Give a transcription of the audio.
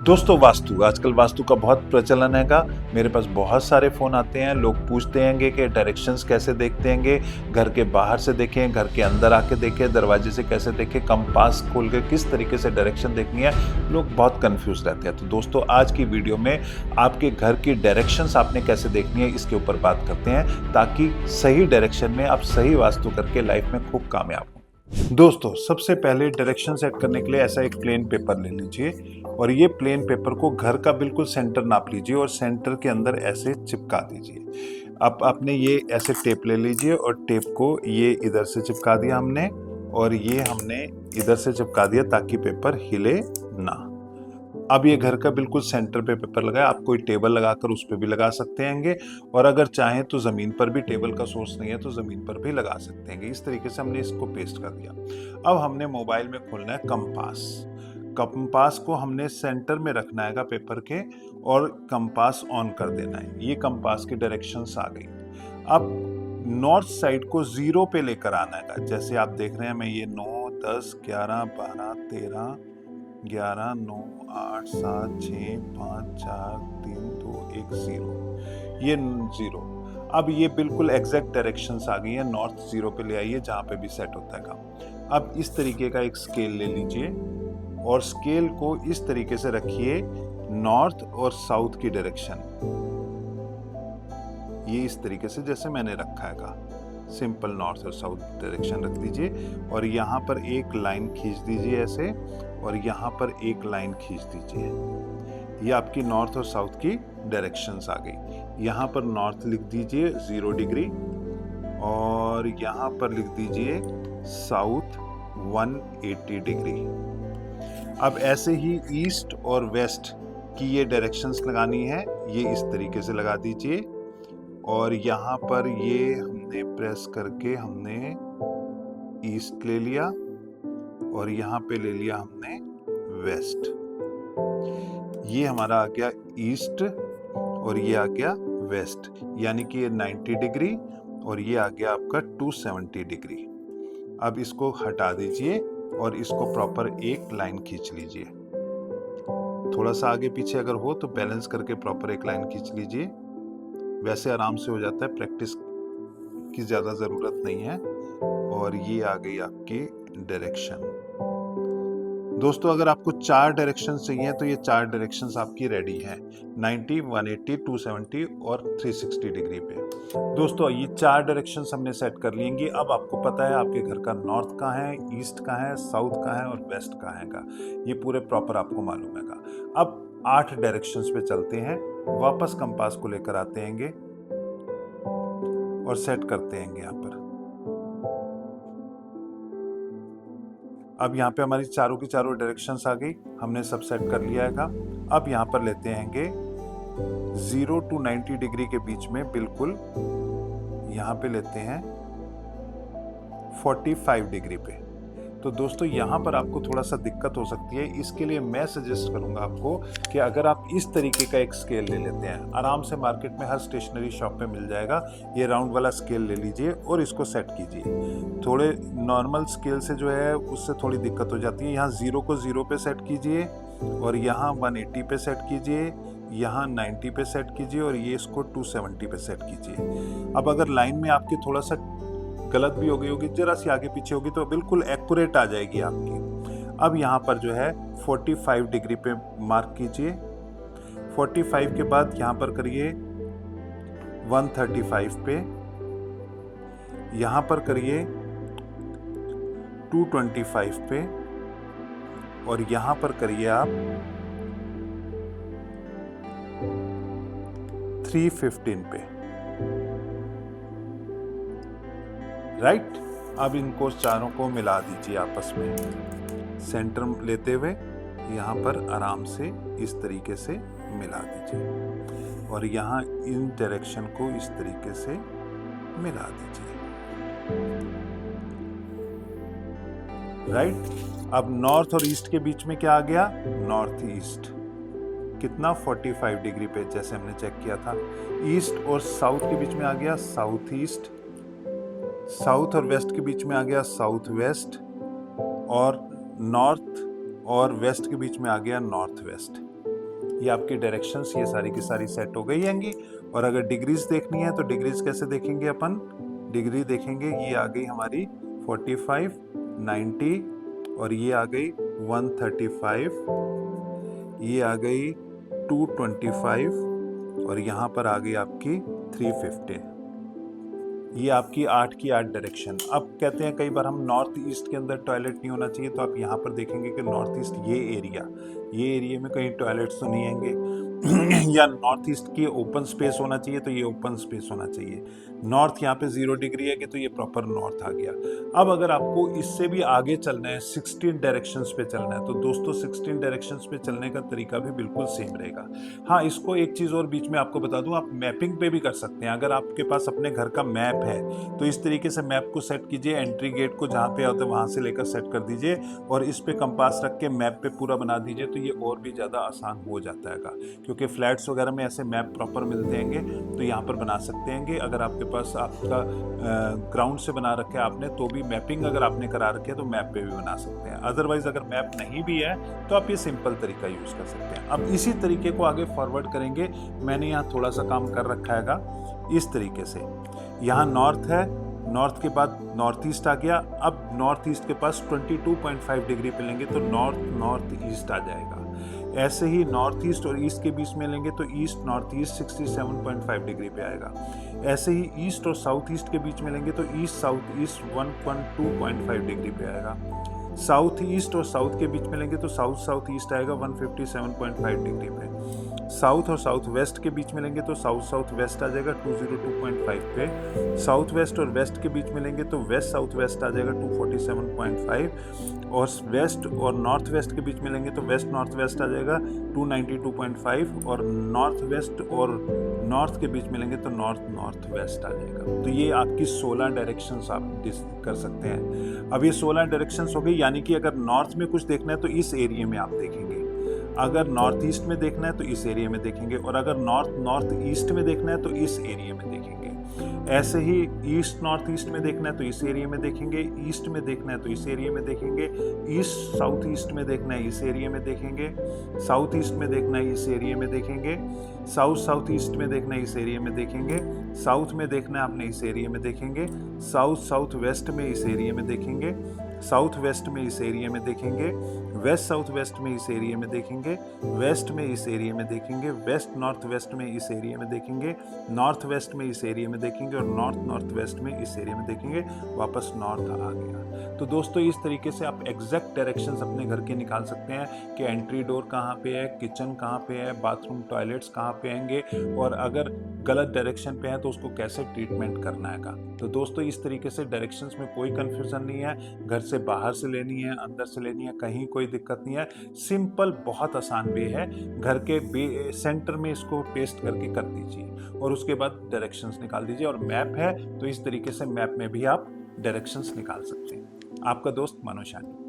दोस्तों वास्तु आजकल वास्तु का बहुत प्रचलन हैगा। मेरे पास बहुत सारे फ़ोन आते हैं, लोग पूछते हैंगे कि डायरेक्शंस कैसे देखते हैंगे, घर के बाहर से देखें, घर के अंदर आके देखें, दरवाजे से कैसे देखें, कंपास खोल के किस तरीके से डायरेक्शन देखनी है, लोग बहुत कन्फ्यूज़ रहते हैं। तो दोस्तों आज की वीडियो में आपके घर की डायरेक्शंस आपने कैसे देखनी है इसके ऊपर बात करते हैं, ताकि सही डायरेक्शन में आप सही वास्तु करके लाइफ में खूब कामयाब हों। दोस्तों सबसे पहले डायरेक्शन सेट करने के लिए ऐसा एक प्लेन पेपर ले लीजिए और ये प्लेन पेपर को घर का बिल्कुल सेंटर नाप लीजिए और सेंटर के अंदर ऐसे चिपका दीजिए। अब आपने ये ऐसे टेप ले लीजिए और टेप को ये इधर से चिपका दिया हमने और ये हमने इधर से चिपका दिया ताकि पेपर हिले ना। अब ये घर का बिल्कुल सेंटर पे पेपर लगा है। आप कोई टेबल लगाकर उस पर भी लगा सकते हैंगे और अगर चाहें तो ज़मीन पर भी, टेबल का सोर्स नहीं है तो ज़मीन पर भी लगा सकते हैंगे। इस तरीके से हमने इसको पेस्ट कर दिया। अब हमने मोबाइल में खोलना है कंपास। कंपास को हमने सेंटर में रखना है पेपर के और कंपास ऑन कर देना है। ये कंपास की डायरेक्शंस आ गई। अब नॉर्थ साइड को 0 पे लेकर आना है। जैसे आप देख रहे हैं मैं ये 9, 10, 11, 12, 13, 11, 9, 8, 7, 6, 5, 4, 3, 2, 1, 0। ये 0। अब ये बिल्कुल एग्जैक्ट डायरेक्शंस आ गई है। नॉर्थ 0 पे ले आइए जहाँ पे भी सेट होता है काम। अब इस तरीके का एक स्केल ले लीजिए और स्केल को इस तरीके से रखिए नॉर्थ और साउथ की डायरेक्शन। ये इस तरीके से जैसे मैंने रखा है सिंपल नॉर्थ और साउथ डायरेक्शन रख दीजिए और यहाँ पर एक लाइन खींच दीजिए ऐसे और यहाँ पर एक लाइन खींच दीजिए। ये आपकी नॉर्थ और साउथ की डायरेक्शंस आ गई। यहाँ पर नॉर्थ लिख दीजिए 0 डिग्री और यहाँ पर लिख दीजिए साउथ 180 डिग्री। अब ऐसे ही ईस्ट और वेस्ट की ये डायरेक्शंस लगानी है। ये इस तरीके से लगा दीजिए और यहाँ पर ये हमने प्रेस करके हमने ईस्ट ले लिया और यहाँ पे ले लिया हमने वेस्ट। ये हमारा आ गया ईस्ट और ये आ गया वेस्ट, यानी कि ये 90 डिग्री और ये आ गया आपका 270 डिग्री। अब इसको हटा दीजिए और इसको प्रॉपर एक लाइन खींच लीजिए। थोड़ा सा आगे पीछे अगर हो तो बैलेंस करके प्रॉपर एक लाइन खींच लीजिए। वैसे आराम से हो जाता है, प्रैक्टिस की ज़्यादा ज़रूरत नहीं है। और ये आ गई आपकी डायरेक्शन। दोस्तों अगर आपको 4 डायरेक्शन चाहिए तो ये 4 डायरेक्शंस आपकी रेडी हैं, 90, 180, 270 और 360 डिग्री पे। दोस्तों ये 4 डायरेक्शंस हमने सेट कर लेंगे। अब आपको पता है आपके घर का नॉर्थ कहाँ है, ईस्ट कहाँ है, साउथ कहाँ है और वेस्ट कहाँ है। ये पूरे प्रॉपर आपको मालूम है। अब 8 डायरेक्शंस पे चलते हैं। वापस कंपास को लेकर आते हैंगे और सेट करते हैंगे यहाँ पर। अब यहाँ पे हमारी चारों की चारों डायरेक्शंस आ गई, हमने सब सेट कर लिया है। अब यहाँ पर लेते हैंगे 0 to 90 डिग्री के बीच में बिल्कुल यहाँ पे लेते हैं 45 डिग्री पे। तो दोस्तों यहाँ पर आपको थोड़ा सा दिक्कत हो सकती है। इसके लिए मैं सजेस्ट करूंगा आपको कि अगर आप इस तरीके का एक स्केल ले लेते हैं, आराम से मार्केट में हर स्टेशनरी शॉप पे मिल जाएगा। ये राउंड वाला स्केल ले लीजिए और इसको सेट कीजिए। थोड़े नॉर्मल स्केल से जो है उससे थोड़ी दिक्कत हो जाती है। यहाँ 0 को 0 पे सेट कीजिए और यहाँ 180 पे सेट कीजिए, यहाँ 90 पे सेट कीजिए और ये इसको 270 पे सेट कीजिए। अब अगर लाइन में आपकी थोड़ा सा गलत भी हो गई होगी, जरा सी आगे पीछे होगी तो बिल्कुल एक्यूरेट आ जाएगी आपकी। अब यहाँ पर जो है 45 डिग्री पे मार्क कीजिए। 45 के बाद यहाँ पर करिए 135 पे, यहाँ पर करिए 225 पे और यहाँ पर करिए आप 315 पे। राइट। अब इनको चारों को मिला दीजिए आपस में, सेंटर लेते हुए यहाँ पर आराम से इस तरीके से मिला दीजिए और यहाँ इन डायरेक्शन को इस तरीके से मिला दीजिए। राइट। अब नॉर्थ और ईस्ट के बीच में क्या आ गया, नॉर्थ ईस्ट। कितना, 45 डिग्री पे, जैसे हमने चेक किया था। ईस्ट और साउथ के बीच में आ गया साउथ ईस्ट। साउथ और वेस्ट के बीच में आ गया साउथ वेस्ट और नॉर्थ और वेस्ट के बीच में आ गया नॉर्थ वेस्ट। ये आपकी डायरेक्शंस ये सारी की सारी सेट हो गई हैंगी। और अगर डिग्रीज देखनी है तो डिग्रीज कैसे देखेंगे अपन, डिग्री देखेंगे, ये आ गई हमारी 45, 90 और ये आ गई 135, ये आ गई 225 और यहाँ पर आ गई आपकी 350। ये आपकी 8 की 8 डायरेक्शन। अब कहते हैं कई बार हम नॉर्थ ईस्ट के अंदर टॉयलेट नहीं होना चाहिए, तो आप यहाँ पर देखेंगे कि नॉर्थ ईस्ट ये एरिया में कहीं टॉयलेट्स तो नहीं आएंगे या नॉर्थ ईस्ट की ओपन स्पेस होना चाहिए, तो ये ओपन स्पेस होना चाहिए। नॉर्थ यहाँ पे 0 डिग्री है कि तो ये प्रॉपर नॉर्थ आ गया। अब अगर आपको इससे भी आगे चलना है, 16 डायरेक्शंस पे चलना है, तो दोस्तों 16 डायरेक्शंस पे चलने का तरीका भी बिल्कुल सेम रहेगा। हाँ, इसको एक चीज़ और बीच में आपको बता दूं, आप मैपिंग पे भी कर सकते हैं। अगर आपके पास अपने घर का मैप है तो इस तरीके से मैप को सेट कीजिए, एंट्री गेट को जहाँ पे आता है वहाँ से लेकर सेट कर दीजिए और इस पे कंपास रख के मैप पे पूरा बना दीजिए, तो ये और भी ज़्यादा आसान हो जाता है, क्योंकि फ्लैट्स वगैरह में ऐसे मैप प्रॉपर मिलते हैं तो यहाँ पर बना सकते हैं। अगर आपके पास आपका ग्राउंड से बना रखे आपने, तो भी मैपिंग अगर आपने करा रखे है तो मैप पे भी बना सकते हैं। अदरवाइज अगर मैप नहीं भी है तो आप ये सिंपल तरीका यूज कर सकते हैं। अब इसी तरीके को आगे फॉरवर्ड करेंगे। मैंने यहाँ थोड़ा सा काम कर रखा है इस तरीके से। यहाँ नॉर्थ है, नॉर्थ के बाद नॉर्थ ईस्ट आ गया। अब नॉर्थ ईस्ट के पास 22.5 डिग्री पे लेंगे तो नॉर्थ ईस्ट आ जाएगा। ऐसे ही नॉर्थ ईस्ट और ईस्ट के बीच में लेंगे तो ईस्ट नॉर्थ ईस्ट 67.5 डिग्री पे आएगा। ऐसे ही ईस्ट और साउथ ईस्ट के बीच में लेंगे तो ईस्ट साउथ ईस्ट 1.2.5 डिग्री पे आएगा। साउथ ईस्ट और साउथ के बीच में लेंगे तो साउथ ईस्ट आएगा 157.5 डिग्री पे। साउथ और साउथ वेस्ट के बीच में लेंगे तो साउथ वेस्ट आ जाएगा 202.5 पे। साउथ वेस्ट और वेस्ट के बीच में लेंगे तो वेस्ट साउथ वेस्ट आ जाएगा 247.5। और वेस्ट और नॉर्थ वेस्ट के बीच में लेंगे तो वेस्ट नॉर्थ वेस्ट आ जाएगा 292.5। और नॉर्थ वेस्ट और नॉर्थ के बीच में लेंगे तो नॉर्थ वेस्ट आ जाएगा। तो ये आपकी 16 डायरेक्शंस आप कर सकते हैं। अब ये 16 डायरेक्शंस हो गई, यानी कि अगर नॉर्थ में कुछ देखना है तो इस एरिया में आप देखेंगे, अगर नॉर्थ ईस्ट में देखना है तो इस एरिया में देखेंगे, और अगर नॉर्थ ईस्ट में देखना है तो इस एरिया में देखेंगे। ऐसे ही ईस्ट नॉर्थ ईस्ट में देखना है तो इस एरिया में देखेंगे, ईस्ट में देखना है तो इस एरिया में देखेंगे, ईस्ट साउथ ईस्ट में देखना है इस एरिया में देखेंगे, साउथ ईस्ट में देखना है इस एरिया में देखेंगे, साउथ ईस्ट में देखना है इस एरिया में देखेंगे, साउथ में देखना है आपने इस एरिया में देखेंगे, साउथ वेस्ट में इस एरिया में देखेंगे, साउथ वेस्ट में इस एरिया में देखेंगे, वेस्ट साउथ वेस्ट में इस एरिया में देखेंगे, वेस्ट में इस एरिया में देखेंगे, वेस्ट नॉर्थ वेस्ट में इस एरिया में देखेंगे, नॉर्थ वेस्ट में इस एरिया में देखेंगे और नॉर्थ वेस्ट में इस एरिया में देखेंगे। वापस नॉर्थ आ गया। तो दोस्तों इस तरीके से आप एग्जैक्ट डायरेक्शंस अपने घर के निकाल सकते हैं कि एंट्री डोर कहाँ पे है, किचन कहाँ पे है, बाथरूम टॉयलेट्स कहाँ पे आएंगे, और अगर गलत डायरेक्शन पे है तो उसको कैसे ट्रीटमेंट करना है। तो दोस्तों इस तरीके से डायरेक्शंस में कोई कंफ्यूजन नहीं है। घर से बाहर से लेनी है, अंदर से लेनी है, कहीं कोई दिक्कत नहीं है। सिंपल बहुत आसान वे है। घर के सेंटर में इसको पेस्ट करके कर दीजिए और उसके बाद डायरेक्शंस निकाल दीजिए। और मैप है तो इस तरीके से मैप में भी आप डायरेक्शंस निकाल सकते हैं। आपका दोस्त मनोज शानी।